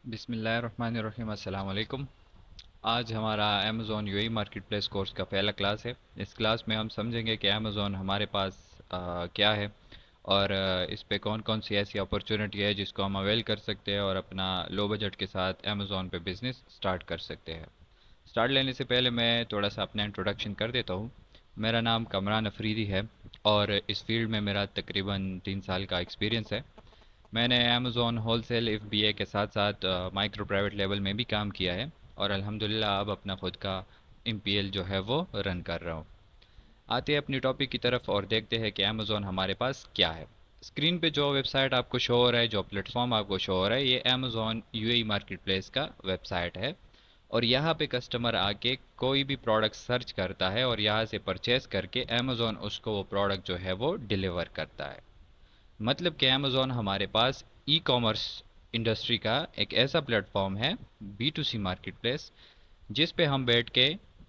बिस्मिल्लाहिर्रहमानिर्रहीम अस्सलाम वालेकुम। आज हमारा Amazon UAE market place course का पहला क्लास है। इस क्लास में हम समझेंगे कि अमेज़ॉन हमारे पास क्या है और इस पे कौन कौन सी ऐसी अपॉर्चुनिटी है जिसको हम अवेल कर सकते हैं और अपना लो बजट के साथ अमेज़ॉन पे बिज़नेस स्टार्ट कर सकते हैं। स्टार्ट लेने से पहले मैं थोड़ा सा अपना इंट्रोडक्शन कर देता हूँ। मेरा नाम कमरान अफरीदी है और इस फील्ड में मेरा तकरीबन 3 साल का एक्सपीरियंस है। मैंने अमेज़ॉन होलसेल एफबीए के साथ साथ माइक्रो प्राइवेट लेवल में भी काम किया है और अल्हम्दुलिल्लाह अब अपना खुद का एमपीएल जो है वो रन कर रहा हूँ। आते हैं अपनी टॉपिक की तरफ और देखते हैं कि अमेज़ॉन हमारे पास क्या है। स्क्रीन पे जो वेबसाइट आपको शो हो रहा है, जो प्लेटफॉर्म आपको शो हो रहा है, ये अमेज़ॉन यूएई मार्केट प्लेस का वेबसाइट है। और यहाँ पे कस्टमर आके कोई भी प्रोडक्ट सर्च करता है और यहाँ से परचेज करके अमेज़ॉन उसको वो प्रोडक्ट जो है वो डिलीवर करता है। मतलब कि अमेज़ॉन हमारे पास ई कॉमर्स इंडस्ट्री का एक ऐसा प्लेटफॉर्म है, B to C market place, जिस पे हम बैठ के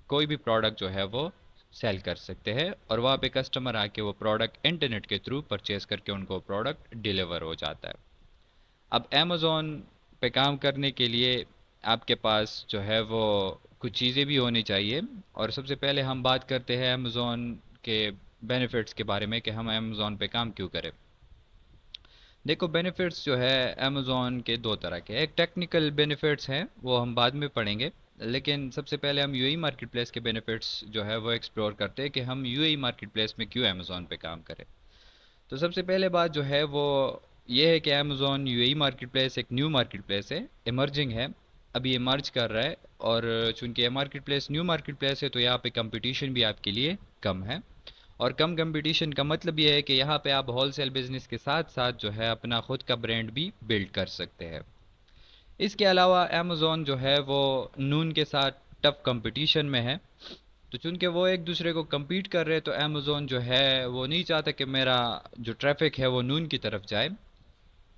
कोई भी प्रोडक्ट जो है वो सेल कर सकते हैं और वहाँ पे कस्टमर आके वो प्रोडक्ट इंटरनेट के थ्रू परचेज करके उनको प्रोडक्ट डिलीवर हो जाता है। अब अमेज़ॉन पे काम करने के लिए आपके पास जो है वो कुछ चीज़ें भी होनी चाहिए। और सबसे पहले हम बात करते हैं अमेज़ॉन के बेनिफिट्स के बारे में कि हम अमेज़ॉन पे काम क्यों करें। देखो, बेनिफिट्स जो है अमेज़ॉन के दो तरह के, एक टेक्निकल बेनिफिट्स हैं वो हम बाद में पढ़ेंगे। लेकिन सबसे पहले हम यूएई मार्केट प्लेस के बेनिफिट्स जो है वो एक्सप्लोर करते हैं कि हम यूएई मार्केट प्लेस में क्यों अमेज़ॉन पे काम करें। तो सबसे पहले बात जो है वो ये है कि अमेज़ॉन यूएई मार्केट प्लेस एक न्यू मार्केट प्लेस है, इमर्जिंग है, अभी इमर्ज कर रहा है। और चूंकि ये market place new market place है तो यहाँ पे कंपटीशन भी आपके लिए कम है। और कम कंपटीशन का मतलब ये है कि यहाँ पे आप होलसेल बिजनेस के साथ साथ जो है अपना खुद का ब्रांड भी बिल्ड कर सकते हैं। इसके अलावा अमेज़ॉन जो है वो नून के साथ टफ कंपटीशन में है। तो चूंकि वो एक दूसरे को compete कर रहे हैं तो अमेज़ॉन जो है वो नहीं चाहता कि मेरा जो ट्रैफिक है वो नून की तरफ जाए।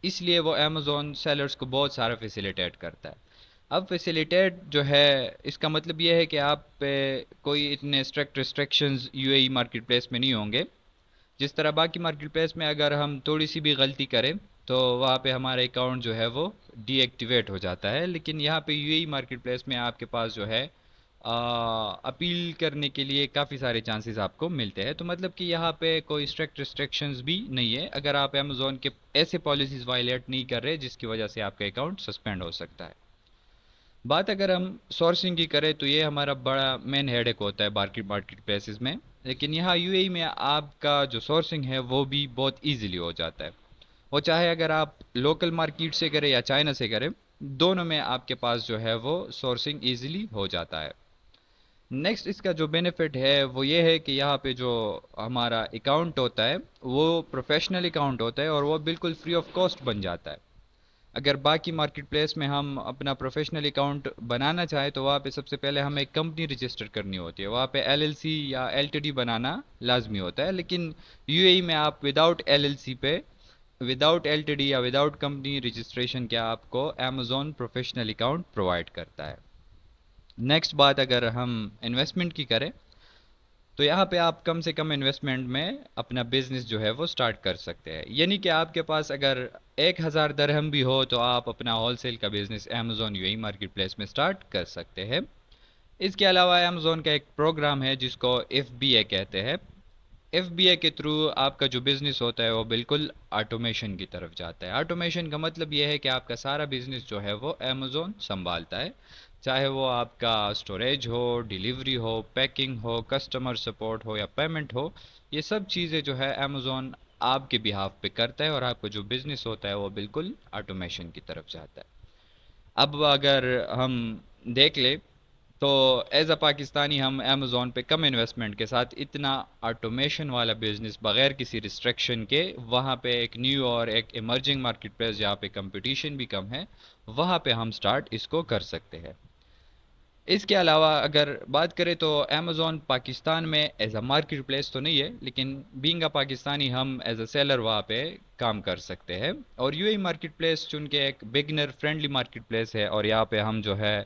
इसलिए वो अमेज़ॉन सेलर्स को बहुत सारा फैसिलिटेट करता है। अब फैसिलिटेट जो है इसका मतलब ये है कि आप पे कोई इतने strict restrictions UAE market place में नहीं होंगे। जिस तरह बाकी मार्केट प्लेस में अगर हम थोड़ी सी भी गलती करें तो वहाँ पे हमारा अकाउंट जो है वो डीएक्टिवेट हो जाता है, लेकिन यहाँ पे यूएई मार्केट प्लेस में आपके पास जो है अपील करने के लिए काफ़ी सारे चांसेस आपको मिलते हैं। तो मतलब कि यहाँ पे कोई स्ट्रिक्ट रिस्ट्रिक्शंस भी नहीं है अगर आप अमेज़ॉन के ऐसे पॉलिसीज़ वायलेट नहीं कर रहे जिसकी वजह से आपका अकाउंट सस्पेंड हो सकता है। बात अगर हम सोर्सिंग की करें तो ये हमारा बड़ा मेन हेडेक होता है मार्केट मार्केट प्लेसेस में। लेकिन यहाँ यूएई में आपका जो सोर्सिंग है वो भी बहुत इजीली हो जाता है। वो चाहे अगर आप लोकल मार्केट से करें या चाइना से करें, दोनों में आपके पास जो है वो सोर्सिंग इजीली हो जाता है। नेक्स्ट इसका जो बेनिफिट है वो ये है कि यहाँ पे जो हमारा अकाउंट होता है वो प्रोफेशनल अकाउंट होता है और वो बिल्कुल फ्री ऑफ कॉस्ट बन जाता है। अगर बाकी मार्केट प्लेस में हम अपना प्रोफेशनल अकाउंट बनाना चाहें तो वहाँ पे सबसे पहले हमें एक कंपनी रजिस्टर करनी होती है, वहाँ पे एलएलसी या एलटीडी बनाना लाजमी होता है। लेकिन यूएई में आप विदाउट एलएलसी पे, विदाउट एलटीडी या विदाउट कंपनी रजिस्ट्रेशन के आपको अमेज़ॉन प्रोफेशनल अकाउंट प्रोवाइड करता है। नेक्स्ट बात अगर हम इन्वेस्टमेंट की करें तो यहाँ पे आप कम से कम इन्वेस्टमेंट में अपना बिजनेस जो है वो स्टार्ट कर सकते हैं। यानी कि आपके पास अगर 1,000 दरहम भी हो तो आप अपना होलसेल का business Amazon UAE market place में स्टार्ट कर सकते हैं। इसके अलावा अमेज़ॉन का एक प्रोग्राम है जिसको एफबीए कहते हैं। एफबीए के थ्रू आपका जो बिजनेस होता है वो बिल्कुल ऑटोमेशन की तरफ जाता है। ऑटोमेशन का मतलब ये है कि आपका सारा बिजनेस जो है वो अमेज़ॉन संभालता है, चाहे वो आपका स्टोरेज हो, डिलीवरी हो, पैकिंग हो, कस्टमर सपोर्ट हो या पेमेंट हो। ये सब चीज़ें जो है अमेज़ॉन आपके बिहाफ पे करता है और आपका जो बिजनेस होता है वो बिल्कुल ऑटोमेशन की तरफ जाता है। अब अगर हम देख ले तो एज अ पाकिस्तानी हम अमेज़ॉन पे कम इन्वेस्टमेंट के साथ इतना ऑटोमेशन वाला बिजनेस बगैर किसी रिस्ट्रिक्शन के, वहाँ पे एक न्यू और एक इमर्जिंग मार्केट प्लेस जहाँ पे कंपटीशन भी कम है, वहाँ पे हम स्टार्ट इसको कर सकते हैं। इसके अलावा अगर बात करें तो अमेज़ॉन पाकिस्तान में एज अ मार्केट प्लेस तो नहीं है, लेकिन बीइंग अ पाकिस्तानी हम एज अ सेलर वहाँ पे काम कर सकते हैं। और यूएई मार्केट प्लेस चूँकि के एक बिगनर फ्रेंडली मार्केट प्लेस है और यहाँ पे हम जो है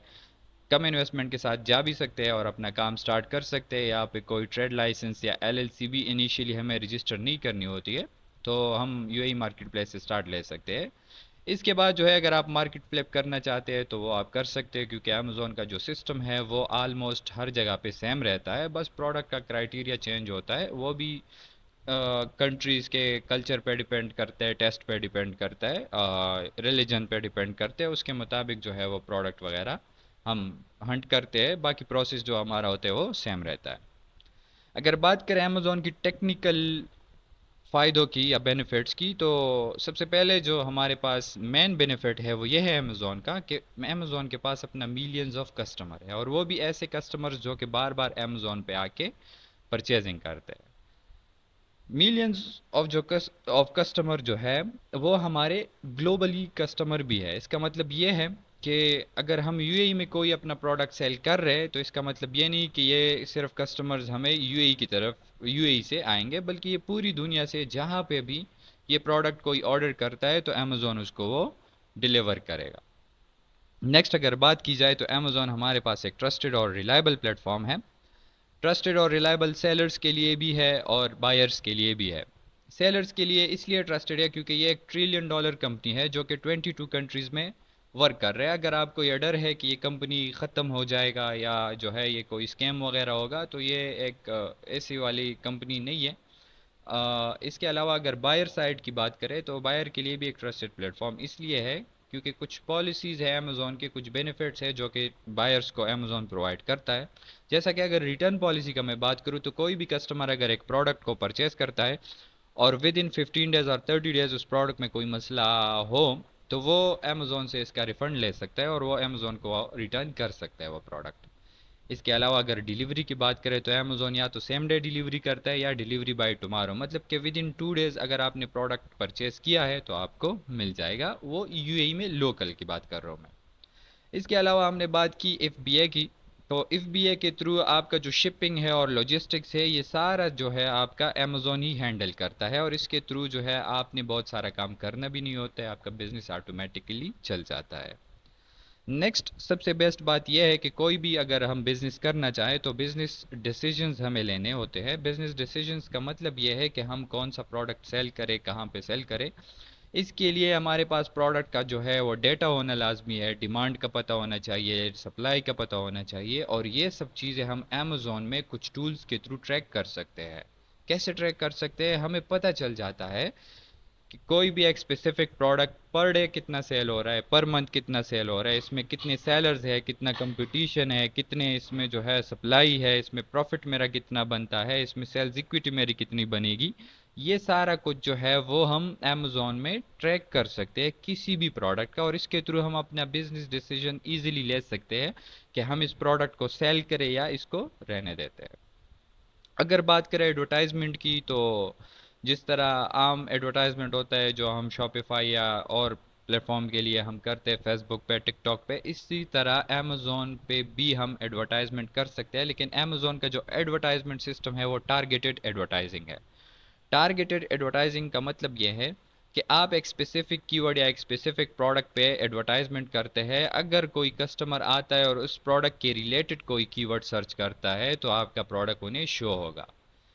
कम इन्वेस्टमेंट के साथ जा भी सकते हैं और अपना काम स्टार्ट कर सकते हैं। यहाँ पे कोई ट्रेड लाइसेंस या एलएलसी भी इनिशियली हमें रजिस्टर नहीं करनी होती है, तो हम यूएई मार्केट प्लेस से स्टार्ट ले सकते हैं। इसके बाद जो है अगर आप मार्केट फ्लिप करना चाहते हैं तो वो आप कर सकते हैं, क्योंकि अमेज़ोन का जो सिस्टम है वो आलमोस्ट हर जगह पे सेम रहता है, बस प्रोडक्ट का क्राइटेरिया चेंज होता है, वो भी कंट्रीज़ के कल्चर पे डिपेंड करता है, टेस्ट पे डिपेंड करता है, रिलीजन पे डिपेंड करते हैं, उसके मुताबिक जो है वो प्रोडक्ट वगैरह हम हंट करते हैं, बाकी प्रोसेस जो हमारा होता है वो सेम रहता है। अगर बात करें अमेज़ोन की टेक्निकल फ़ायदों की या बेनिफिट्स की, तो सबसे पहले जो हमारे पास मेन बेनिफिट है वो ये है अमेज़ोन का, कि अमेज़ोन के पास अपना मिलियंस ऑफ कस्टमर है, और वो भी ऐसे कस्टमर्स जो कि बार बार अमेज़ोन पे आके परचेजिंग करते हैं। मिलियंस ऑफ ऑफ कस्टमर जो है वो हमारे ग्लोबली कस्टमर भी है। इसका मतलब ये है कि अगर हम यूएई में कोई अपना प्रोडक्ट सेल कर रहे हैं तो इसका मतलब ये नहीं कि ये सिर्फ कस्टमर्स हमें यूएई की तरफ यूएई से आएंगे, बल्कि ये पूरी दुनिया से जहाँ पे भी ये प्रोडक्ट कोई ऑर्डर करता है तो अमेज़ोन उसको वो डिलीवर करेगा। नेक्स्ट अगर बात की जाए तो अमेज़ोन हमारे पास एक ट्रस्टेड और रिलायबल प्लेटफॉर्म है। ट्रस्टेड और रिलायबल सेलर्स के लिए भी है और बायर्स के लिए भी है। सेलर्स के लिए इसलिए ट्रस्टेड है क्योंकि ये एक ट्रिलियन डॉलर कंपनी है जो कि 22 कंट्रीज़ में वर्क कर रहा है। अगर आपको ये डर है कि ये कंपनी ख़त्म हो जाएगा या जो है ये कोई स्कैम वगैरह होगा, तो ये एक ऐसी वाली कंपनी नहीं है। इसके अलावा अगर बायर साइड की बात करें तो बायर के लिए भी एक ट्रस्टेड प्लेटफॉर्म इसलिए है क्योंकि कुछ पॉलिसीज़ है अमेज़ोन के, कुछ बेनिफिट्स है जो कि बायर्स को अमेज़ोन प्रोवाइड करता है। जैसा कि अगर रिटर्न पॉलिसी का मैं बात करूँ तो कोई भी कस्टमर अगर एक प्रोडक्ट को परचेज़ करता है और विद इन 15 डेज़ और 30 डेज़ उस प्रोडक्ट में कोई मसला हो, तो वो अमेज़ोन से इसका रिफ़ंड ले सकता है और वो अमेज़ोन को रिटर्न कर सकता है वो प्रोडक्ट। इसके अलावा अगर डिलीवरी की बात करें तो अमेज़ोन या तो सेम डे डिलीवरी करता है या डिलीवरी बाय टुमारो, मतलब कि विद इन 2 डेज़ अगर आपने प्रोडक्ट परचेज़ किया है तो आपको मिल जाएगा। वो यूएई में लोकल की बात कर रहा हूँ मैं। इसके अलावा हमने बात की एफबीए की, तो एफबीए के थ्रू आपका जो शिपिंग है और लॉजिस्टिक्स है ये सारा जो है आपका अमेज़ोन ही हैंडल करता है, और इसके थ्रू जो है आपने बहुत सारा काम करना भी नहीं होता है, आपका बिजनेस ऑटोमेटिकली चल जाता है। नेक्स्ट सबसे बेस्ट बात यह है कि कोई भी अगर हम बिज़नेस करना चाहें तो बिज़नेस डिसीजंस हमें लेने होते हैं। बिज़नेस डिसीजंस का मतलब यह है कि हम कौन सा प्रोडक्ट सेल करें, कहाँ पे सेल करें। इसके लिए हमारे पास प्रोडक्ट का जो है वो डेटा होना लाजमी है, डिमांड का पता होना चाहिए, सप्लाई का पता होना चाहिए, और ये सब चीज़ें हम अमेज़ोन में कुछ टूल्स के थ्रू ट्रैक कर सकते हैं। कैसे ट्रैक कर सकते हैं? हमें पता चल जाता है कि कोई भी एक स्पेसिफिक प्रोडक्ट पर डे कितना सेल हो रहा है, पर मंथ कितना सेल हो रहा है, इसमें कितने सेलर्स है, कितना कंपटीशन है, कितने इसमें जो है सप्लाई है, इसमें प्रॉफिट मेरा कितना बनता है, इसमें सेल्स इक्विटी मेरी कितनी बनेगी। ये सारा कुछ जो है वो हम अमेज़ोन में ट्रैक कर सकते हैं किसी भी प्रोडक्ट का, और इसके थ्रू हम अपना बिजनेस डिसीजन इजीली ले सकते हैं कि हम इस प्रोडक्ट को सेल करें या इसको रहने देते हैं। अगर बात करें एडवर्टाइजमेंट की, तो जिस तरह आम एडवर्टाइजमेंट होता है जो हम शॉपिफाई या और प्लेटफॉर्म के लिए हम करते हैं फेसबुक पे, टिकटॉक पे, इसी तरह अमेज़ोन पे भी हम एडवर्टाइजमेंट कर सकते हैं, लेकिन अमेज़ोन का जो एडवर्टाइजमेंट सिस्टम है वो टारगेटेड एडवर्टाइजिंग है। टारगेटेड एडवर्टाइजिंग का मतलब ये है कि आप एक स्पेसिफिक कीवर्ड या एक स्पेसिफिक प्रोडक्ट पे एडवर्टाइजमेंट करते हैं। अगर कोई कस्टमर आता है और उस प्रोडक्ट के रिलेटेड कोई कीवर्ड सर्च करता है तो आपका प्रोडक्ट उन्हें शो होगा।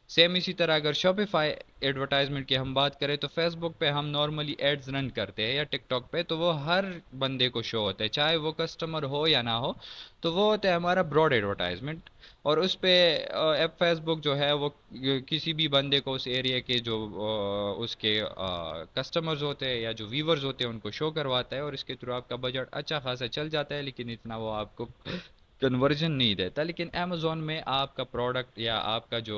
सेम इसी तरह अगर शॉपिफाई एडवर्टाइजमेंट की हम बात करें तो फेसबुक पे हम नॉर्मली एड्स रन करते हैं या टिकटॉक पे, तो वो हर बंदे को शो होता है चाहे वो कस्टमर हो या ना हो। तो वो होता है हमारा ब्रॉड एडवर्टाइजमेंट, और उस पे ऐप फेसबुक जो है वो किसी भी बंदे को उस एरिया के जो उसके कस्टमर्स होते हैं या जो व्यूवर्स होते हैं उनको शो करवाता है, और इसके थ्रू आपका बजट अच्छा खासा चल जाता है, लेकिन इतना वो आपको कन्वर्जन नहीं देता। लेकिन अमेज़ोन में आपका प्रोडक्ट या आपका जो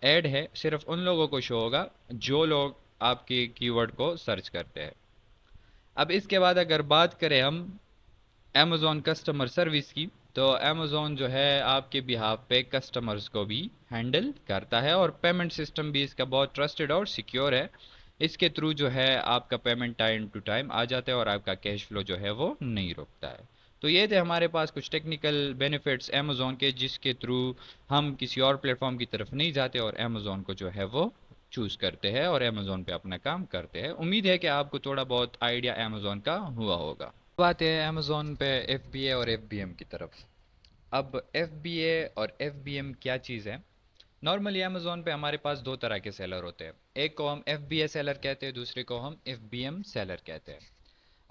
ऐड है सिर्फ उन लोगों को शो होगा जो लोग आपके कीवर्ड को सर्च करते हैं। अब इसके बाद अगर बात करें हम अमेज़ोन कस्टमर सर्विस की, तो अमेज़ोन जो है आपके बिहाफ पे कस्टमर्स को भी हैंडल करता है, और पेमेंट सिस्टम भी इसका बहुत ट्रस्टेड और सिक्योर है। इसके थ्रू जो है आपका पेमेंट टाइम टू टाइम आ जाता है और आपका कैश फ्लो जो है वो नहीं रुकता है। तो ये थे हमारे पास कुछ टेक्निकल बेनिफिट्स अमेज़ोन के, जिसके थ्रू हम किसी और प्लेटफॉर्म की तरफ नहीं जाते और अमेज़ोन को जो है वो चूज़ करते हैं और अमेज़ोन पे अपना काम करते हैं। उम्मीद है कि आपको थोड़ा बहुत आइडिया अमेज़ोन का हुआ होगा। बात है अमेज़ोन पे एफ और एफ की तरफ। अब एफ और एफ क्या चीज़ है? नॉर्मली अमेज़ोन पे हमारे पास दो तरह के सेलर होते हैं। एक को हम एफ बी ए सेलर कहते हैं, दूसरे को हम एफ बी एम सेलर कहते हैं।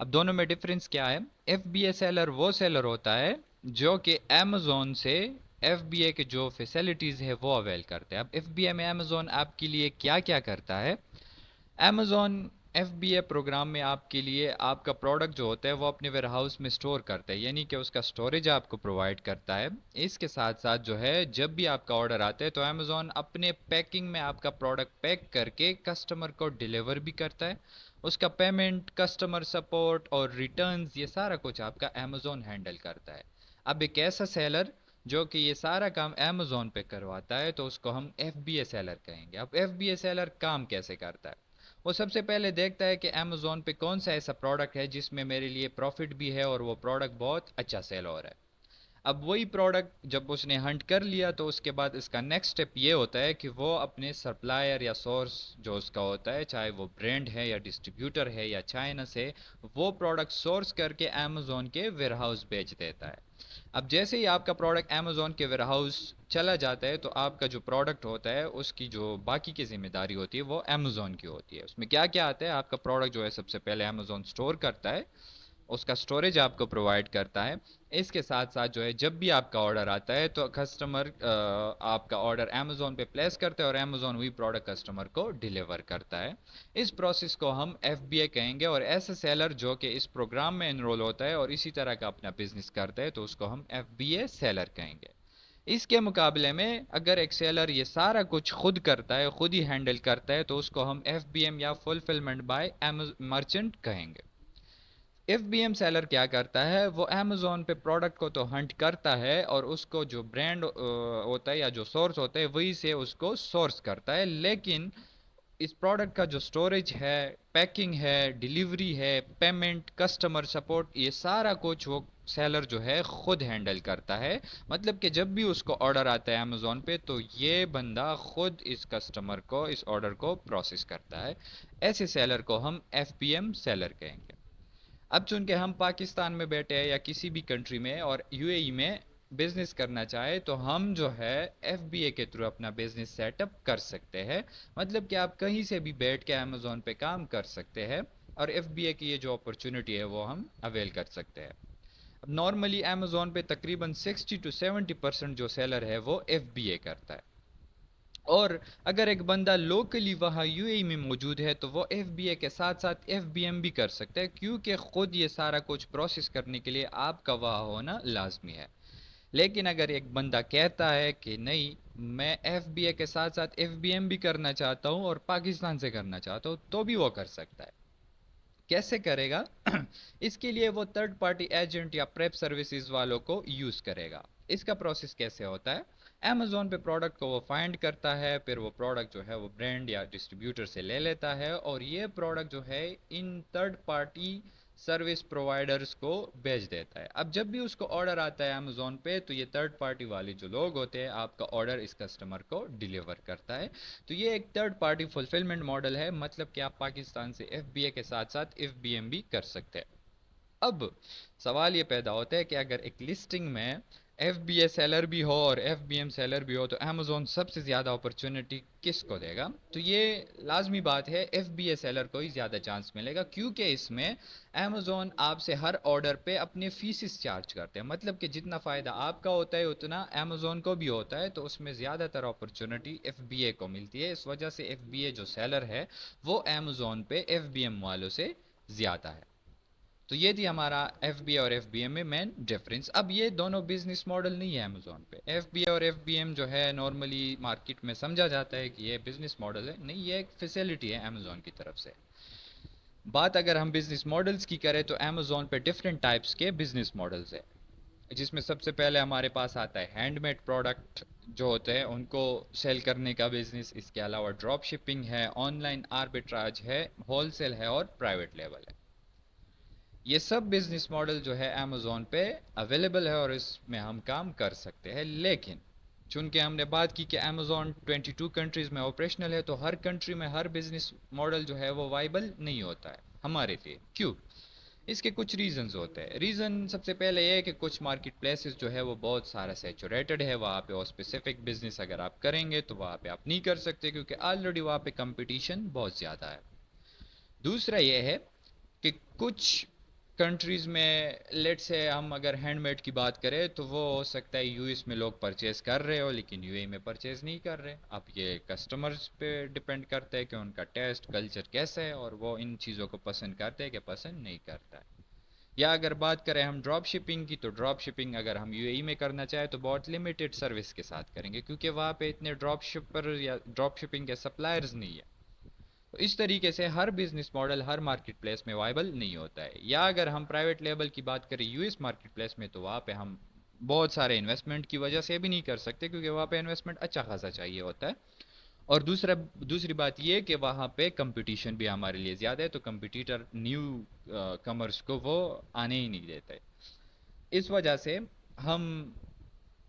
अब दोनों में डिफरेंस क्या है? एफ बी ए सेलर वो सेलर होता है जो कि अमेज़ोन से एफ बी ए के जो फैसिलिटीज़ है वो अवेल करते हैं। अब एफ बी ए में अमेज़ोन आपके लिए क्या क्या करता है? अमेज़ॉन एफबीए प्रोग्राम में आपके लिए आपका प्रोडक्ट जो होता है वो अपने वेयर हाउस में स्टोर करता है, यानी कि उसका स्टोरेज आपको प्रोवाइड करता है। इसके साथ साथ जो है जब भी आपका ऑर्डर आता है तो अमेज़ॉन अपने पैकिंग में आपका प्रोडक्ट पैक करके कस्टमर को डिलीवर भी करता है। उसका पेमेंट, कस्टमर सपोर्ट और रिटर्न्स, ये सारा कुछ आपका अमेज़ॉन हैंडल करता है। अब एक ऐसा सेलर जो कि ये सारा काम अमेज़ॉन पे करवाता है तो उसको हम एफ बी ए सेलर कहेंगे। अब एफ बी ए सेलर काम कैसे करता है? वो सबसे पहले देखता है कि अमेज़ोन पे कौन सा ऐसा प्रोडक्ट है जिसमें मेरे लिए प्रॉफिट भी है और वो प्रोडक्ट बहुत अच्छा सेल हो रहा है। अब वही प्रोडक्ट जब उसने हंट कर लिया तो उसके बाद इसका नेक्स्ट स्टेप ये होता है कि वो अपने सप्लायर या सोर्स जो उसका होता है, चाहे वो ब्रांड है या डिस्ट्रीब्यूटर है या चाइना से, वो प्रोडक्ट सोर्स करके अमेज़ोन के वेयरहाउस बेच देता है। अब जैसे ही आपका प्रोडक्ट अमेज़ोन के वेयरहाउस चला जाता है तो आपका जो प्रोडक्ट होता है उसकी जो बाकी की ज़िम्मेदारी होती है वो अमेज़ोन की होती है। उसमें क्या क्या आता है? आपका प्रोडक्ट जो है सबसे पहले अमेज़ोन स्टोर करता है, उसका स्टोरेज आपको प्रोवाइड करता है। इसके साथ साथ जो है जब भी आपका ऑर्डर आता है तो कस्टमर आपका ऑर्डर अमेज़ोन पे प्लेस करता है और अमेज़ोन वही प्रोडक्ट कस्टमर को डिलीवर करता है। इस प्रोसेस को हम एफ बी ए कहेंगे और ऐसा सेलर जो कि इस प्रोग्राम में इनरोल होता है और इसी तरह का अपना बिजनेस करता है तो उसको हम एफ बी ए सेलर कहेंगे। इसके मुकाबले में अगर एक सेलर ये सारा कुछ खुद करता है, खुद ही हैंडल करता है, तो उसको हम एफ बी एम या फुलफिलमेंट बाय मर्चेंट कहेंगे। एफ बी एम सेलर क्या करता है? वो अमेज़ोन पे प्रोडक्ट को तो हंट करता है और उसको जो ब्रांड होता है या जो सोर्स होता है वही से उसको सोर्स करता है, लेकिन इस प्रोडक्ट का जो स्टोरेज है, पैकिंग है, डिलीवरी है, पेमेंट, कस्टमर सपोर्ट, ये सारा कुछ वो सेलर जो है खुद हैंडल करता है। मतलब कि जब भी उसको ऑर्डर आता है अमेज़ोन पे तो ये बंदा खुद इस कस्टमर को, इस ऑर्डर को प्रोसेस करता है। ऐसे सेलर को हम एफ बी एम सेलर कहेंगे। अब चूंकि हम पाकिस्तान में बैठे हैं या किसी भी कंट्री में और यूएई में बिजनेस करना चाहे तो हम जो है एफबीए के थ्रू अपना बिजनेस सेटअप कर सकते हैं। मतलब कि आप कहीं से भी बैठ के अमेज़ोन पे काम कर सकते हैं और एफबीए की ये जो अपॉर्चुनिटी है वो हम अवेल कर सकते हैं। अब नॉर्मली अमेज़ोन पे तकरीबन 60 to 70% जो सेलर है वो एफबीए करता है। और अगर एक बंदा लोकली वहाँ यूएई में मौजूद है तो वो एफबीए के साथ साथ एफबीएम भी कर सकता है, क्योंकि खुद ये सारा कुछ प्रोसेस करने के लिए आपका वहाँ होना लाजमी है। लेकिन अगर एक बंदा कहता है कि नहीं, मैं एफबीए के साथ साथ एफबीएम भी करना चाहता हूँ और पाकिस्तान से करना चाहता हूँ, तो भी वो कर सकता है। कैसे करेगा? इसके लिए वो थर्ड पार्टी एजेंट या प्रेप सर्विसेज वालों को यूज़ करेगा। इसका प्रोसेस कैसे होता है? अमेज़ोन पे प्रोडक्ट को वो फाइंड करता है, फिर वो प्रोडक्ट जो है वो ब्रांड या डिस्ट्रीब्यूटर से ले लेता है और ये प्रोडक्ट जो है in third party service providers को भेज देता है। अब जब भी उसको ऑर्डर आता है अमेज़ोन पे तो ये थर्ड पार्टी वाले जो लोग होते हैं आपका ऑर्डर इस कस्टमर को डिलीवर करता है। तो ये एक थर्ड पार्टी फुलफिलमेंट मॉडल है, मतलब कि आप पाकिस्तान से एफबीए के साथ साथ एफबीएम भी कर सकते हैं। अब सवाल ये पैदा होता है कि अगर एक लिस्टिंग में एफ बी ए सेलर भी हो और एफ बी एम सेलर भी हो तो अमेज़ोन सबसे ज़्यादा अपॉर्चुनिटी किसको देगा? तो ये लाजमी बात है, एफ बी ए सेलर को ही ज़्यादा चांस मिलेगा, क्योंकि इसमें अमेज़ोन आपसे हर ऑर्डर पे अपने फीसिस चार्ज करते हैं। मतलब कि जितना फ़ायदा आपका होता है उतना अमेज़ोन को भी होता है, तो उसमें ज़्यादातर अपॉर्चुनिटी एफ बी ए को मिलती है। इस वजह से एफ बी ए जो सेलर है वो अमेज़ोन पे एफ बी एम वालों से ज़्यादा है। तो ये थी हमारा एफ बी और एफ बी एम में मेन डिफरेंस। अब ये दोनों बिजनेस मॉडल नहीं है अमेजोन पे। एफ बी और एफ बी एम जो है नॉर्मली मार्केट में समझा जाता है कि ये बिजनेस मॉडल है, नहीं, ये एक फैसिलिटी है अमेजोन की तरफ से। बात अगर हम बिजनेस मॉडल्स की करें तो अमेजोन पे डिफरेंट टाइप्स के बिजनेस मॉडल्स है, जिसमें सबसे पहले हमारे पास आता है हैंडमेड प्रोडक्ट जो होते हैं उनको सेल करने का बिजनेस। इसके अलावा ड्रॉप शिपिंग है, ऑनलाइन आर्बिट्राज है, होलसेल है और प्राइवेट लेवल है। ये सब बिजनेस मॉडल जो है अमेज़ोन पे अवेलेबल है और इसमें हम काम कर सकते हैं। लेकिन चूंकि हमने बात की कि अमेज़ोन 22 कंट्रीज़ में ऑपरेशनल है तो हर कंट्री में हर बिजनेस मॉडल जो है वो वाइबल नहीं होता है हमारे लिए। क्यों? इसके कुछ रीजंस होते हैं। रीज़न सबसे पहले ये है कि कुछ मार्केट प्लेसेस जो है वो बहुत सारा सैचुरेटेड है, वहाँ पे और स्पेसिफिक बिजनेस अगर आप करेंगे तो वहाँ पे आप नहीं कर सकते क्योंकि ऑलरेडी वहाँ पे कंपटीशन बहुत ज़्यादा है। दूसरा ये है कि कुछ कंट्रीज़ में लेट से हम अगर हैंडमेड की बात करें तो वो हो सकता है यूएस में लोग परचेज़ कर रहे हो लेकिन यूएई में परचेज़ नहीं कर रहे। अब ये कस्टमर्स पे डिपेंड करता है कि उनका टेस्ट कल्चर कैसा है और वो इन चीज़ों को पसंद करते हैं कि पसंद नहीं करता है। या अगर बात करें हम ड्रॉप शिपिंग की, तो ड्रॉप शिपिंग अगर हम यूएई में करना चाहें तो बहुत लिमिटेड सर्विस के साथ करेंगे क्योंकि वहाँ पे इतने ड्रॉप शिपर या ड्रॉप शिपिंग के सप्लायर्स नहीं है। तो इस तरीके से हर बिजनेस मॉडल हर मार्केट प्लेस में वायबल नहीं होता है। या अगर हम प्राइवेट लेवल की बात करें यूएस मार्केट प्लेस में, तो वहाँ पे हम बहुत सारे इन्वेस्टमेंट की वजह से भी नहीं कर सकते क्योंकि वहाँ पे इन्वेस्टमेंट अच्छा खासा चाहिए होता है। और दूसरी बात ये कि वहाँ पे कंपटीशन भी हमारे लिए ज़्यादा है, तो कंपटीटर न्यू कमर्स को वो आने ही नहीं देते। इस वजह से हम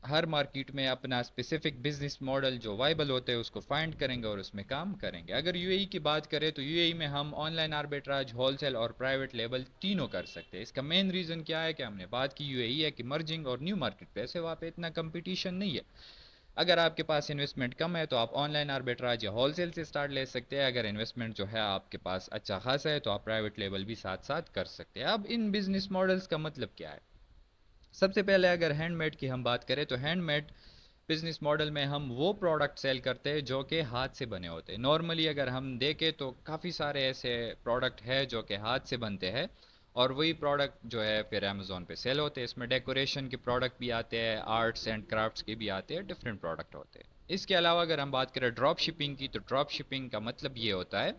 हर मार्केट में अपना स्पेसिफिक बिजनेस मॉडल जो वाइबल होते हैं उसको फाइंड करेंगे और उसमें काम करेंगे। अगर यूएई की बात करें तो यूएई में हम ऑनलाइन आर्बिट्राज, होलसेल और प्राइवेट लेबल तीनों कर सकते हैं। इसका मेन रीज़न क्या है कि हमने बात की यूएई है कि मर्जिंग और न्यू मार्केट प्लेस है, वहाँ पे इतना कंपटीशन नहीं है। अगर आपके पास इन्वेस्टमेंट कम है तो आप ऑनलाइन आर्बिट्राज या होलसेल से स्टार्ट ले सकते हैं। अगर इन्वेस्टमेंट जो है आपके पास अच्छा खासा है तो आप प्राइवेट लेबल भी साथ साथ कर सकते हैं। अब इन बिजनेस मॉडल्स का मतलब क्या है? सबसे पहले अगर हैंडमेड की हम बात करें तो हैंडमेड बिजनेस मॉडल में हम वो प्रोडक्ट सेल करते हैं जो कि हाथ से बने होते हैं। नॉर्मली अगर हम देखें तो काफ़ी सारे ऐसे प्रोडक्ट हैं जो कि हाथ से बनते हैं और वही प्रोडक्ट जो है फिर अमेज़ोन पे सेल होते हैं। इसमें डेकोरेशन के प्रोडक्ट भी आते हैं, आर्ट्स एंड क्राफ्ट्स के भी आते हैं, डिफरेंट प्रोडक्ट होते हैं। इसके अलावा अगर हम बात करें ड्रॉप शिपिंग की, तो ड्रॉप शिपिंग का मतलब ये होता है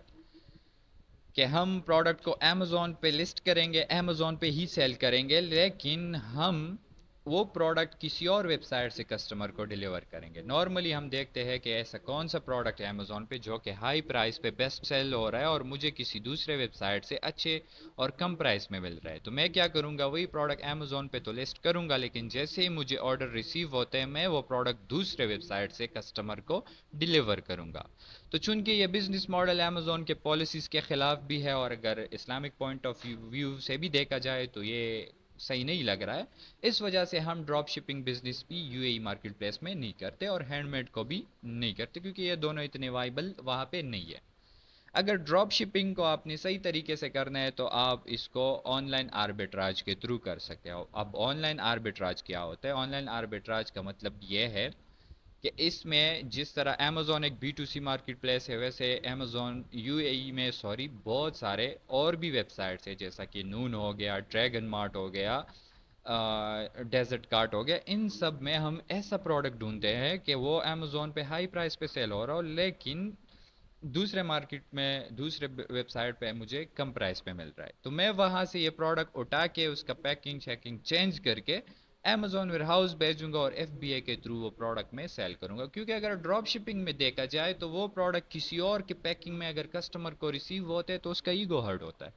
कि हम प्रोडक्ट को अमेज़ोन पे लिस्ट करेंगे, अमेज़ोन पे ही सेल करेंगे, लेकिन हम वो प्रोडक्ट किसी और वेबसाइट से कस्टमर को डिलीवर करेंगे। नॉर्मली हम देखते हैं कि ऐसा कौन सा प्रोडक्ट है अमेज़ोन पे जो कि हाई प्राइस पे बेस्ट सेल हो रहा है और मुझे किसी दूसरे वेबसाइट से अच्छे और कम प्राइस में मिल रहा है। तो मैं क्या करूँगा, वही प्रोडक्ट अमेज़ोन पे तो लिस्ट करूँगा, लेकिन जैसे ही मुझे ऑर्डर रिसीव होते हैं मैं वो प्रोडक्ट दूसरे वेबसाइट से कस्टमर को डिलीवर करूँगा। तो चूंकि ये बिजनेस मॉडल अमेज़ोन के पॉलिसीज़ के ख़िलाफ़ भी है और अगर इस्लामिक पॉइंट ऑफ व्यू से भी देखा जाए तो ये सही नहीं लग रहा है। इस वजह से हम ड्रॉप शिपिंग बिजनेस भी यूएई मार्केट प्लेस में नहीं करते और हैंडमेड को भी नहीं करते क्योंकि ये दोनों इतने वाइबल वहाँ पे नहीं है। अगर ड्रॉप शिपिंग को आपने सही तरीके से करना है तो आप इसको ऑनलाइन आर्बिट्राज के थ्रू कर सकते हो। अब ऑनलाइन आर्बिट्राज क्या होता है? ऑनलाइन आर्बिट्राज का मतलब ये है कि इसमें जिस तरह अमेज़ोन एक B to C market place है, वैसे अमेज़ोन यूएई में सॉरी बहुत सारे और भी वेबसाइट्स है जैसा कि नून हो गया, ड्रैगन मार्ट हो गया, डेजर्ट कार्ट हो गया। इन सब में हम ऐसा प्रोडक्ट ढूंढते हैं कि वो अमेज़ोन पे हाई प्राइस पे सेल हो रहा हो लेकिन दूसरे मार्केट में दूसरे वेबसाइट पे मुझे कम प्राइस पे मिल रहा है। तो मैं वहाँ से ये प्रोडक्ट उठा के उसका पैकिंग शैकिंग चेंज करके अमेजोन वेयर हाउस भेजूंगा और एफबीए के थ्रू वो प्रोडक्ट में सेल करूंगा। क्योंकि अगर ड्रॉप शिपिंग में देखा जाए तो वो प्रोडक्ट किसी और के पैकिंग में अगर कस्टमर को रिसीव होते हैं तो उसका ईगो हर्ट होता है।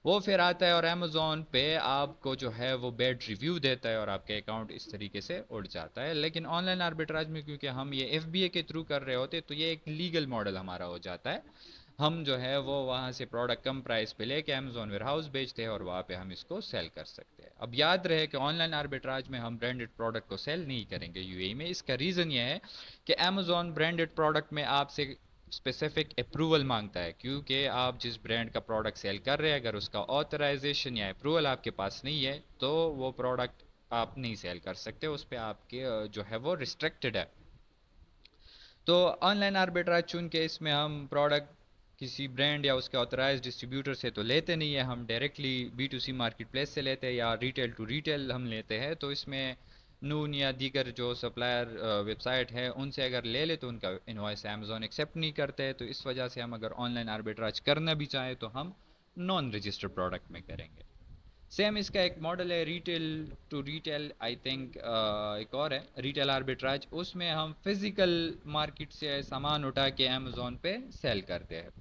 वो फिर आता है और अमेज़ोन पे आपको जो है वो बैड रिव्यू देता है और आपके अकाउंट इस तरीके से उड़ जाता है। लेकिन ऑनलाइन आर्बिट्राज में क्योंकि हम ये एफबीए के थ्रू कर रहे होते तो ये एक लीगल मॉडल हमारा हो जाता है। हम जो है वो वहाँ से प्रोडक्ट कम प्राइस पे लेके अमेज़ोन वेयर हाउस बेचते हैं और वहाँ पे हम इसको सेल कर सकते हैं। अब याद रहे कि ऑनलाइन आर्बिट्राज में हम ब्रांडेड प्रोडक्ट को सेल नहीं करेंगे यूएई में। इसका रीज़न ये है कि अमेज़ोन ब्रांडेड प्रोडक्ट में आपसे स्पेसिफिक अप्रूवल मांगता है क्योंकि आप जिस ब्रांड का प्रोडक्ट सेल कर रहे हैं अगर उसका ऑथराइजेशन या अप्रूवल आपके पास नहीं है तो वो प्रोडक्ट आप नहीं सेल कर सकते, उस पर आपके जो है वो रिस्ट्रिक्टेड है। तो ऑनलाइन आर्बिट्राज चुन के इसमें हम प्रोडक्ट किसी ब्रांड या उसके ऑथराइज डिस्ट्रीब्यूटर से तो लेते नहीं है, हम directly B to C market place से लेते हैं या रिटेल टू रिटेल हम लेते हैं। तो इसमें नून या दीगर जो सप्लायर वेबसाइट है उनसे अगर ले ले तो उनका इनवॉइस अमेज़ॉन एक्सेप्ट नहीं करते हैं। तो इस वजह से हम अगर ऑनलाइन आर्बिट्राज करना भी चाहें तो हम नॉन रजिस्टर्ड प्रोडक्ट में करेंगे। सेम इसका एक मॉडल है retail to retail, I think एक और है रिटेल आर्बिट्राज, उसमें हम फिजिकल मार्केट से सामान उठा के अमेज़ोन पे सेल करते हैं।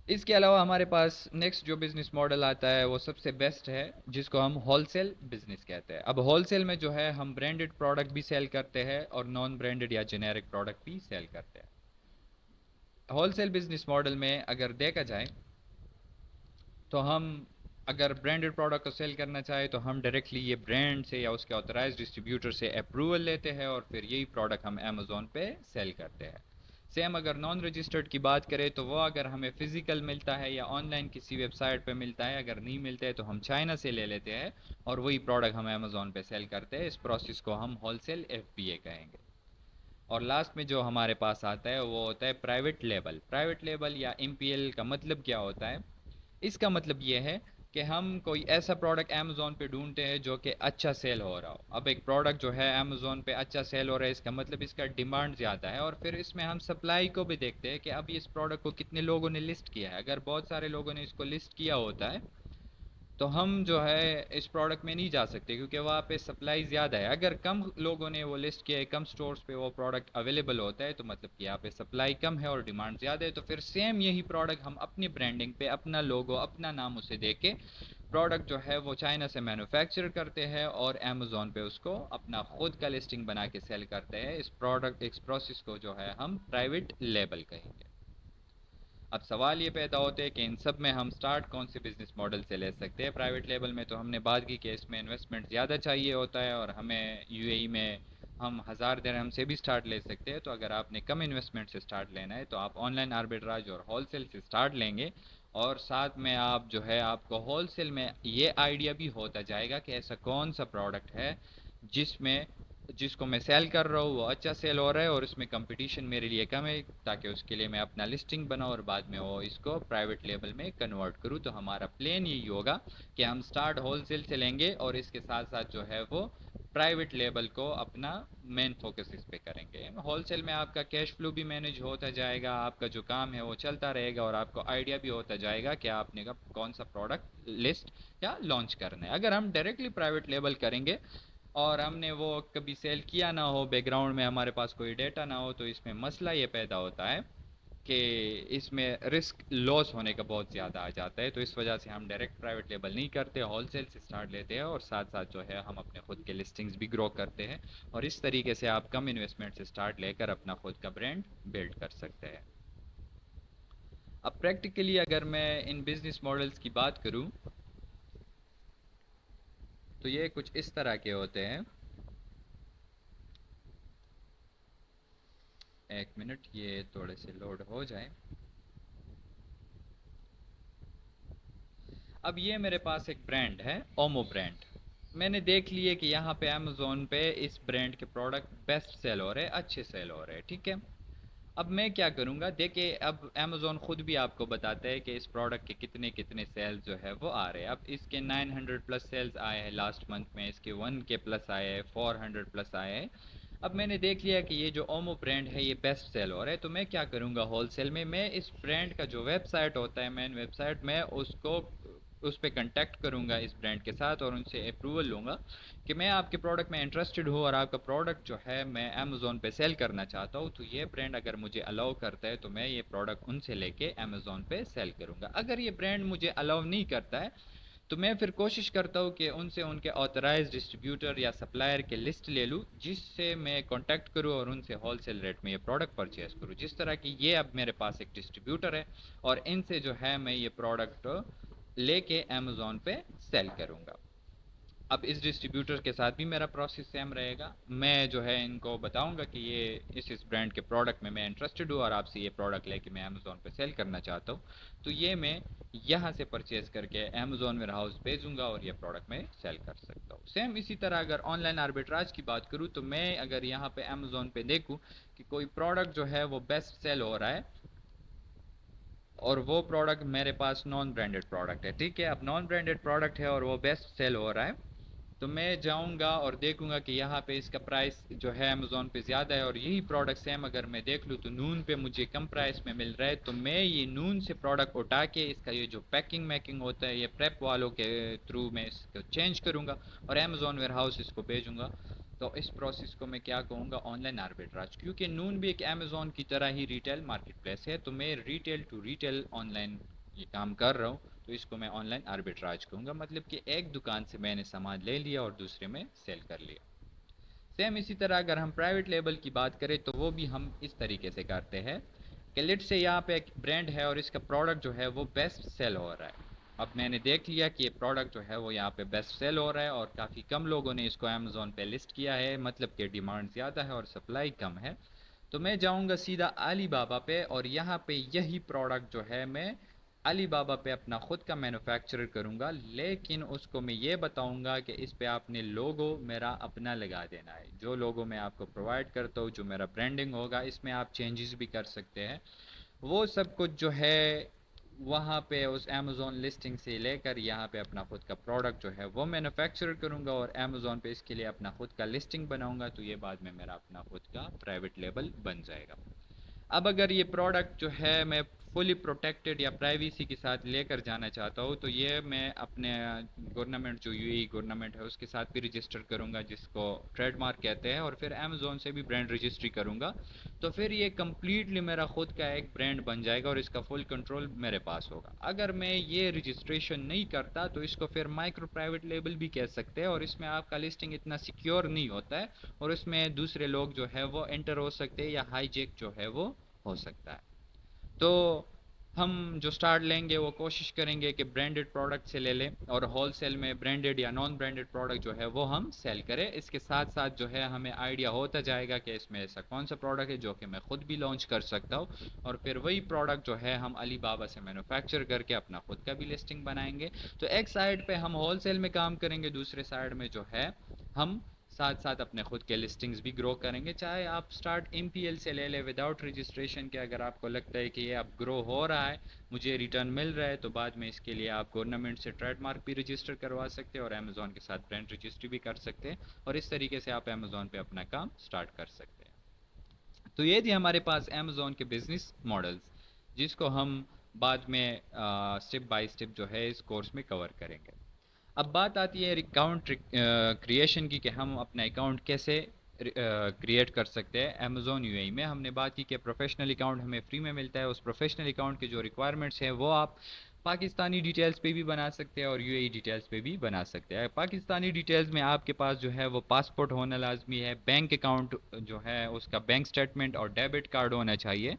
इसके अलावा हमारे पास नेक्स्ट जो बिज़नेस मॉडल आता है वो सबसे बेस्ट है जिसको हम होलसेल बिज़नेस कहते हैं। अब होलसेल में जो है हम ब्रांडेड प्रोडक्ट भी सेल करते हैं और नॉन ब्रांडेड या जेनेरिक प्रोडक्ट भी सेल करते हैं। होलसेल बिज़नेस मॉडल में अगर देखा जाए तो हम अगर ब्रांडेड प्रोडक्ट को सेल करना चाहे तो हम डायरेक्टली ये ब्रांड से या उसके ऑथराइज्ड डिस्ट्रीब्यूटर से अप्रूवल लेते हैं और फिर यही प्रोडक्ट हम अमेज़ोन पे सेल करते हैं। सेम अगर नॉन रजिस्टर्ड की बात करें तो वो अगर हमें फ़िज़िकल मिलता है या ऑनलाइन किसी वेबसाइट पे मिलता है, अगर नहीं मिलते हैं तो हम चाइना से ले लेते हैं और वही प्रोडक्ट हम अमेज़ोन पे सेल करते हैं। इस प्रोसेस को हम होलसेल एफबीए कहेंगे। और लास्ट में जो हमारे पास आता है वो होता है प्राइवेट लेबल। प्राइवेट लेबल या एमपीएल का मतलब क्या होता है? इसका मतलब ये है कि हम कोई ऐसा प्रोडक्ट अमेज़ोन पे ढूंढते हैं जो कि अच्छा सेल हो रहा हो। अब एक प्रोडक्ट जो है अमेज़ोन पे अच्छा सेल हो रहा है, इसका मतलब इसका डिमांड ज़्यादा है, और फिर इसमें हम सप्लाई को भी देखते हैं कि अब इस प्रोडक्ट को कितने लोगों ने लिस्ट किया है। अगर बहुत सारे लोगों ने इसको लिस्ट किया होता है तो हम जो है इस प्रोडक्ट में नहीं जा सकते, क्योंकि वहाँ पे सप्लाई ज़्यादा है। अगर कम लोगों ने वो लिस्ट किया है, कम स्टोर्स पे वो प्रोडक्ट अवेलेबल होता है, तो मतलब कि यहाँ पे सप्लाई कम है और डिमांड ज़्यादा है। तो फिर सेम यही प्रोडक्ट हम अपनी ब्रांडिंग पे अपना लोगो अपना नाम उसे दे के प्रोडक्ट जो है वो चाइना से मैन्युफैक्चर करते हैं और अमेज़ोन पे उसको अपना खुद का लिस्टिंग बना के सेल करते हैं। इस प्रोसेस को जो है हम प्राइवेट लेबल कहेंगे। अब सवाल ये पैदा होते हैं कि इन सब में हम स्टार्ट कौन से बिजनेस मॉडल से ले सकते हैं। प्राइवेट लेबल में तो हमने बात की कि इसमें इन्वेस्टमेंट ज़्यादा चाहिए होता है और हमें यूएई में हम 1000 दिरहम से भी स्टार्ट ले सकते हैं। तो अगर आपने कम इन्वेस्टमेंट से स्टार्ट लेना है तो आप ऑनलाइन आर्बिट्राज और होलसेल से स्टार्ट लेंगे, और साथ में आप जो है आपको होलसेल में ये आइडिया भी होता जाएगा कि ऐसा कौन सा प्रोडक्ट है जिसमें जिसको मैं सेल कर रहा हूँ वो अच्छा सेल हो रहा है और इसमें कंपटीशन मेरे लिए कम है, ताकि उसके लिए मैं अपना लिस्टिंग बनाऊँ और बाद में वो इसको प्राइवेट लेबल में कन्वर्ट करूँ। तो हमारा प्लान यही होगा कि हम स्टार्ट होलसेल से लेंगे और इसके साथ साथ जो है वो प्राइवेट लेबल को अपना मेन फोकस इस पे करेंगे। होलसेल में आपका कैश फ्लो भी मैनेज होता जाएगा, आपका जो काम है वो चलता रहेगा और आपको आइडिया भी होता जाएगा कि आपने कब कौन सा प्रोडक्ट लिस्ट या लॉन्च करना है। अगर हम डायरेक्टली प्राइवेट लेबल करेंगे और हमने वो कभी सेल किया ना हो, बैकग्राउंड में हमारे पास कोई डेटा ना हो, तो इसमें मसला ये पैदा होता है कि इसमें रिस्क लॉस होने का बहुत ज़्यादा आ जाता है। तो इस वजह से हम डायरेक्ट प्राइवेट लेबल नहीं करते, होलसेल से स्टार्ट लेते हैं और साथ साथ जो है हम अपने खुद के लिस्टिंग्स भी ग्रो करते हैं। और इस तरीके से आप कम इन्वेस्टमेंट से स्टार्ट लेकर अपना खुद का ब्रांड बिल्ड कर सकते हैं। अब प्रैक्टिकली अगर मैं इन बिजनेस मॉडल्स की बात करूं तो ये कुछ इस तरह के होते हैं। एक मिनट, ये थोड़े से लोड हो जाए। अब ये मेरे पास एक ब्रांड है, ओमो ब्रांड। मैंने देख लिए कि यहाँ पे अमेज़ोन पे इस ब्रांड के प्रोडक्ट बेस्ट सेल हो रहे हैं, अच्छे सेल हो रहे हैं, ठीक है। अब मैं क्या करूँगा, देखिए अब अमेज़ोन खुद भी आपको बताता है कि इस प्रोडक्ट के कितने कितने सेल्स जो है वो आ रहे हैं। अब इसके 900 प्लस सेल्स आए हैं लास्ट मंथ में, इसके 1K प्लस आए हैं, 400 प्लस आए हैं। अब मैंने देख लिया कि ये जो ओमो ब्रांड है ये बेस्ट सेल हो रहा है, तो मैं क्या करूँगा, होलसेल में मैं इस ब्रांड का जो वेबसाइट होता है मेन वेबसाइट, मैं उसको उस पर कंटेक्ट करूँगा इस ब्रांड के साथ और उनसे अप्रूवल लूँगा कि मैं आपके प्रोडक्ट में इंटरेस्टेड हूँ और आपका प्रोडक्ट जो है मैं अमेज़ोन पे सेल करना चाहता हूँ। तो ये ब्रांड अगर मुझे अलाउ करता है तो मैं ये प्रोडक्ट उनसे लेके अमेज़ोन पे सेल करूँगा। अगर ये ब्रांड मुझे अलाउ नहीं करता है तो मैं फिर कोशिश करता हूँ कि उनसे उनके ऑथराइज्ड डिस्ट्रीब्यूटर या सप्लायर के लिस्ट ले लूँ, जिससे मैं कांटेक्ट करूँ और उनसे होलसेल रेट में ये प्रोडक्ट परचेज़ करूँ। जिस तरह की ये अब मेरे पास एक डिस्ट्रीब्यूटर है और इनसे जो है मैं ये प्रोडक्ट लेके अमेज़ोन पे सेल करूँगा। अब इस डिस्ट्रीब्यूटर के साथ भी मेरा प्रोसेस सेम रहेगा। मैं जो है इनको बताऊंगा कि ये इस ब्रांड के प्रोडक्ट में मैं इंटरेस्टेड हूँ और आपसे ये प्रोडक्ट लेके मैं अमेज़ोन पे सेल करना चाहता हूँ। तो ये मैं यहाँ से परचेज करके अमेज़ोन वेयर हाउस भेजूंगा और ये प्रोडक्ट मैं सेल कर सकता हूँ। सेम इसी तरह अगर ऑनलाइन आर्बिट्राज की बात करूँ तो मैं अगर यहाँ पे अमेज़ोन पे देखूँ कि कोई प्रोडक्ट जो है वो बेस्ट सेल हो रहा है और वो प्रोडक्ट मेरे पास नॉन ब्रांडेड प्रोडक्ट है, ठीक है। अब नॉन ब्रांडेड प्रोडक्ट है और वो बेस्ट सेल हो रहा है, तो मैं जाऊंगा और देखूंगा कि यहाँ पे इसका प्राइस जो है अमेज़ोन पे ज़्यादा है और यही प्रोडक्ट सेम अगर मैं देख लूँ तो नून पे मुझे कम प्राइस में मिल रहा है, तो मैं ये नून से प्रोडक्ट उठा के इसका ये जो पैकिंग मैकिंग होता है ये प्रेप वालों के थ्रू मैं इसको चेंज करूँगा और अमेज़ोन वेयर हाउस इसको भेजूँगा। तो इस प्रोसेस को मैं क्या कहूँगा, ऑनलाइन आर्बिट्राज। क्योंकि नून भी एक अमेज़ोन की तरह ही रिटेल मार्केट प्लेस है, तो मैं रिटेल टू रिटेल ऑनलाइन ये काम कर रहा हूँ, तो इसको मैं ऑनलाइन आर्बिट्राज कहूँगा। मतलब कि एक दुकान से मैंने सामान ले लिया और दूसरे में सेल कर लिया। सेम इसी तरह अगर हम प्राइवेट लेबल की बात करें तो वो भी हम इस तरीके से करते हैं कि लेट से यहाँ पे एक ब्रांड है और इसका प्रोडक्ट जो है वो बेस्ट सेल हो रहा है। अब मैंने देख लिया कि ये प्रोडक्ट जो है वो यहाँ पे बेस्ट सेल हो रहा है और काफ़ी कम लोगों ने इसको अमेज़ोन पे लिस्ट किया है, मतलब कि डिमांड ज़्यादा है और सप्लाई कम है। तो मैं जाऊँगा सीधा अली बाबा पे और यहाँ पे यही प्रोडक्ट जो है मैं अली बाबा पे अपना ख़ुद का मैन्युफैक्चर करूँगा, लेकिन उसको मैं ये बताऊँगा कि इस पे आपने लोगो मेरा अपना लगा देना है। जो लोगो मैं आपको प्रोवाइड करता हूँ, जो मेरा ब्रांडिंग होगा, इसमें आप चेंजेस भी कर सकते हैं। वो सब कुछ जो है वहाँ पे उस अमेज़ोन लिस्टिंग से लेकर यहाँ पे अपना खुद का प्रोडक्ट जो है वो मैन्युफैक्चर करूँगा और अमेज़ोन पे इसके लिए अपना खुद का लिस्टिंग बनाऊँगा, तो ये बाद में मेरा अपना खुद का प्राइवेट लेबल बन जाएगा। अब अगर ये प्रोडक्ट जो है मैं फुली प्रोटेक्टेड या प्राइवेसी के साथ लेकर जाना चाहता हूँ, तो ये मैं अपने गवर्नमेंट जो यूएई गवर्नमेंट है उसके साथ भी रजिस्टर करूँगा, जिसको ट्रेडमार्क कहते हैं, और फिर अमेज़ोन से भी ब्रांड रजिस्ट्री करूँगा। तो फिर ये कम्प्लीटली मेरा खुद का एक ब्रांड बन जाएगा और इसका फुल कंट्रोल मेरे पास होगा। अगर मैं ये रजिस्ट्रेशन नहीं करता तो इसको फिर माइक्रो प्राइवेट लेबल भी कह सकते हैं, और इसमें आपका लिस्टिंग इतना सिक्योर नहीं होता है और इसमें दूसरे लोग जो है वो एंटर हो सकते हैं या हाईजेक जो है वो हो सकता है। तो हम जो स्टार्ट लेंगे वो कोशिश करेंगे कि ब्रांडेड प्रोडक्ट से ले लें और होलसेल में ब्रांडेड या नॉन ब्रांडेड प्रोडक्ट जो है वो हम सेल करें। इसके साथ साथ जो है हमें आइडिया होता जाएगा कि इसमें ऐसा कौन सा प्रोडक्ट है जो कि मैं खुद भी लॉन्च कर सकता हूँ, और फिर वही प्रोडक्ट जो है हम अली बाबा से मैन्युफैक्चर करके अपना खुद का भी लिस्टिंग बनाएंगे। तो एक साइड पे हम होलसेल में काम करेंगे, दूसरे साइड में जो है हम साथ साथ अपने खुद के लिस्टिंग्स भी ग्रो करेंगे। चाहे आप स्टार्ट एमपीएल से ले लें विदाउट रजिस्ट्रेशन के, अगर आपको लगता है कि ये अब ग्रो हो रहा है, मुझे रिटर्न मिल रहा है, तो बाद में इसके लिए आप गवर्नमेंट से ट्रेडमार्क भी रजिस्टर करवा सकते हैं और अमेज़ोन के साथ ब्रांड रजिस्ट्री भी कर सकते हैं, और इस तरीके से आप अमेज़ोन पे अपना काम स्टार्ट कर सकते हैं। तो ये थी हमारे पास अमेज़ोन के बिजनेस मॉडल्स, जिसको हम बाद में स्टेप बाय स्टेप जो है इस कोर्स में कवर करेंगे। अब बात आती है अकाउंट क्रिएशन की, कि हम अपना अकाउंट कैसे क्रिएट कर सकते हैं अमेज़ोन यूएई में। हमने बात की कि प्रोफेशनल अकाउंट हमें फ्री में मिलता है, उस प्रोफेशनल अकाउंट के जो रिक्वायरमेंट्स हैं वो आप पाकिस्तानी डिटेल्स पे भी बना सकते हैं और यूएई डिटेल्स पे भी बना सकते हैं। पाकिस्तानी डिटेल्स में आपके पास जो है वो पासपोर्ट होना लाजमी है, बैंक अकाउंट जो है उसका बैंक स्टेटमेंट और डेबिट कार्ड होना चाहिए।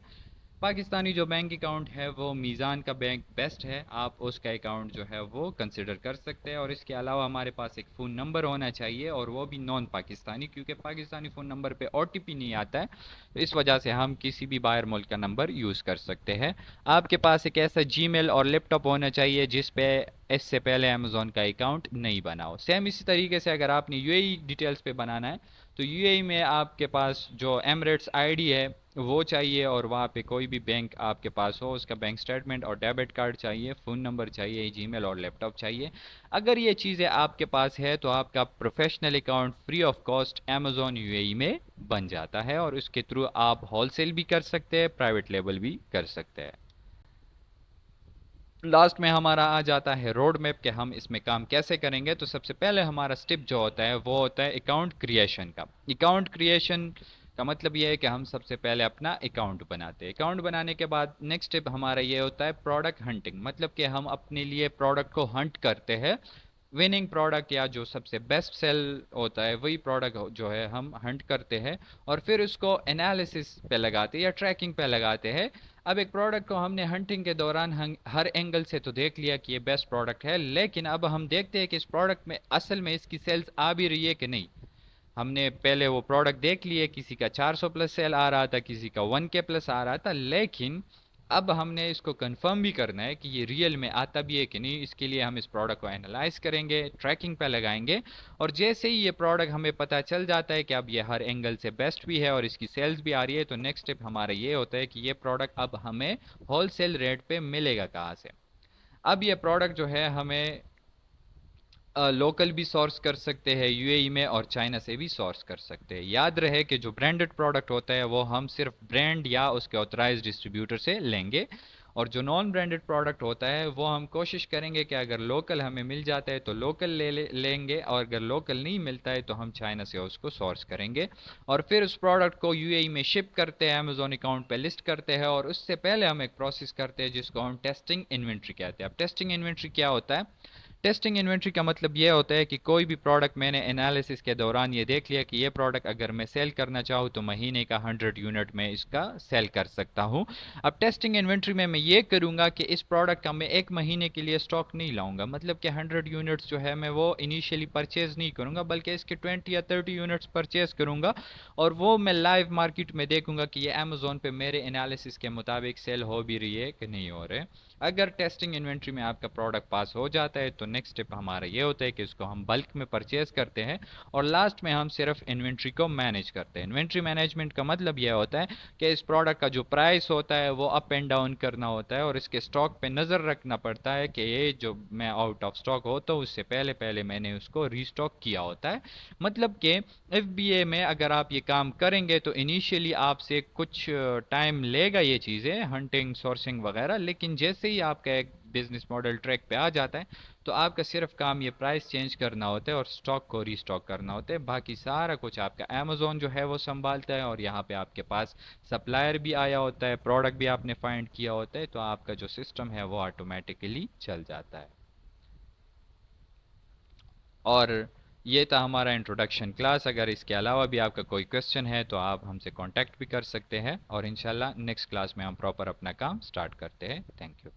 पाकिस्तानी जो बैंक अकाउंट है वो मीज़ान का बैंक बेस्ट है, आप उसका अकाउंट जो है वो कंसिडर कर सकते हैं। और इसके अलावा हमारे पास एक फ़ोन नंबर होना चाहिए, और वो भी नॉन पाकिस्तानी, क्योंकि पाकिस्तानी फ़ोन नंबर पे ओटीपी नहीं आता है, तो इस वजह से हम किसी भी बाहर मुल्क का नंबर यूज़ कर सकते हैं। आपके पास एक ऐसा जीमेल और लैपटॉप होना चाहिए जिस पे इससे पहले अमेज़ोन का अकाउंट नहीं बना हो। सेम इसी तरीके से अगर आपने यूएई डिटेल्स पे बनाना है, तो यूएई में आपके पास जो एमरेट्स आईडी है वो चाहिए, और वहाँ पे कोई भी बैंक आपके पास हो उसका बैंक स्टेटमेंट और डेबिट कार्ड चाहिए, फ़ोन नंबर चाहिए, जीमेल और लैपटॉप चाहिए। अगर ये चीज़ें आपके पास है तो आपका professional account free of cost Amazon UAE में बन जाता है, और उसके थ्रू आप होलसेल भी कर सकते हैं, प्राइवेट लेबल भी कर सकते हैं। लास्ट में हमारा आ जाता है रोड मैप कि हम इसमें काम कैसे करेंगे। तो सबसे पहले हमारा स्टेप जो होता है वो होता है अकाउंट क्रिएशन का। अकाउंट क्रिएशन का मतलब ये है कि हम सबसे पहले अपना अकाउंट बनाते हैं। अकाउंट बनाने के बाद नेक्स्ट स्टेप हमारा ये होता है प्रोडक्ट हंटिंग, मतलब कि हम अपने लिए प्रोडक्ट को हंट करते हैं। विनिंग प्रोडक्ट या जो सबसे बेस्ट सेल होता है वही प्रोडक्ट जो है हम हंट करते हैं, और फिर उसको एनालिसिस पे लगाते हैं या ट्रैकिंग पे लगाते हैं। अब एक प्रोडक्ट को हमने हंटिंग के दौरान हर एंगल से तो देख लिया कि ये बेस्ट प्रोडक्ट है, लेकिन अब हम देखते हैं कि इस प्रोडक्ट में असल में इसकी सेल्स आ भी रही है कि नहीं। हमने पहले वो प्रोडक्ट देख लिए, किसी का 400 प्लस सेल आ रहा था, किसी का 1K प्लस आ रहा था, लेकिन अब हमने इसको कंफर्म भी करना है कि ये रियल में आता भी है कि नहीं। इसके लिए हम इस प्रोडक्ट को एनालाइज करेंगे, ट्रैकिंग पे लगाएंगे, और जैसे ही ये प्रोडक्ट हमें पता चल जाता है कि अब ये हर एंगल से बेस्ट भी है और इसकी सेल्स भी आ रही है, तो नेक्स्ट स्टेप हमारा ये होता है कि ये प्रोडक्ट अब हमें होलसेल रेट पे मिलेगा कहाँ से। अब ये प्रोडक्ट जो है हमें लोकल भी सोर्स कर सकते हैं यूएई में, और चाइना से भी सोर्स कर सकते हैं। याद रहे कि जो ब्रांडेड प्रोडक्ट होता है वो हम सिर्फ ब्रांड या उसके ऑथराइज्ड डिस्ट्रीब्यूटर से लेंगे, और जो नॉन ब्रांडेड प्रोडक्ट होता है वो हम कोशिश करेंगे कि अगर लोकल हमें मिल जाता है तो लोकल लेंगे, और अगर लोकल नहीं मिलता है तो हम चाइना से उसको सोर्स करेंगे, और फिर उस प्रोडक्ट को यूएई में शिप करते हैं, अमेजोन अकाउंट पे लिस्ट करते हैं, और उससे पहले हम एक प्रोसेस करते हैं जिसको हम टेस्टिंग इन्वेंट्री कहते हैं। अब टेस्टिंग इन्वेंट्री क्या होता है? टेस्टिंग इन्वेंट्री का मतलब ये होता है कि कोई भी प्रोडक्ट मैंने एनालिसिस के दौरान ये देख लिया कि ये प्रोडक्ट अगर मैं सेल करना चाहूँ तो महीने का 100 यूनिट में इसका सेल कर सकता हूँ। अब टेस्टिंग इन्वेंट्री में मैं ये करूँगा कि इस प्रोडक्ट का मैं एक महीने के लिए स्टॉक नहीं लाऊंगा, मतलब कि 100 यूनिट्स जो है मैं वो इनिशियली परचेज नहीं करूँगा, बल्कि इसके 20 या 30 यूनिट्स परचेज करूँगा और वो मैं लाइव मार्केट में देखूंगा कि ये अमेजोन पे मेरे एनालिसिस के मुताबिक सेल हो भी रही है कि नहीं हो रहे। अगर टेस्टिंग इन्वेंट्री में आपका प्रोडक्ट पास हो जाता है तो नेक्स्ट स्टेप हमारा ये होता है कि इसको हम बल्क में परचेज करते हैं और लास्ट में हम सिर्फ इन्वेंट्री को मैनेज करते हैं। इन्वेंट्री मैनेजमेंट का मतलब यह होता है कि इस प्रोडक्ट का जो प्राइस होता है वो अप एंड डाउन करना होता है और इसके स्टॉक पे नज़र रखना पड़ता है कि ये जो मैं आउट ऑफ स्टॉक हो तो उससे पहले पहले मैंने उसको रीस्टॉक किया होता है। मतलब कि एफबीए में अगर आप ये काम करेंगे तो इनिशियली आपसे कुछ टाइम लेगा ये चीज़ें, हंटिंग सोर्सिंग वगैरह, लेकिन जैसे ही आपका एक बिजनेस मॉडल ट्रैक पे आ जाता है तो आपका सिर्फ काम ये प्राइस चेंज करना होता है और स्टॉक को रीस्टॉक करना होता है। बाकी सारा कुछ आपका अमेजोन जो है वो संभालता है और यहाँ पे आपके पास सप्लायर भी आया होता है, प्रोडक्ट भी आपने फाइंड किया होता है, तो आपका जो सिस्टम है वो ऑटोमेटिकली चल जाता है। और ये था हमारा इंट्रोडक्शन क्लास। अगर इसके अलावा भी आपका कोई क्वेश्चन है तो आप हमसे कांटेक्ट भी कर सकते हैं और इंशाल्लाह नेक्स्ट क्लास में हम प्रॉपर अपना काम स्टार्ट करते हैं। Thank you.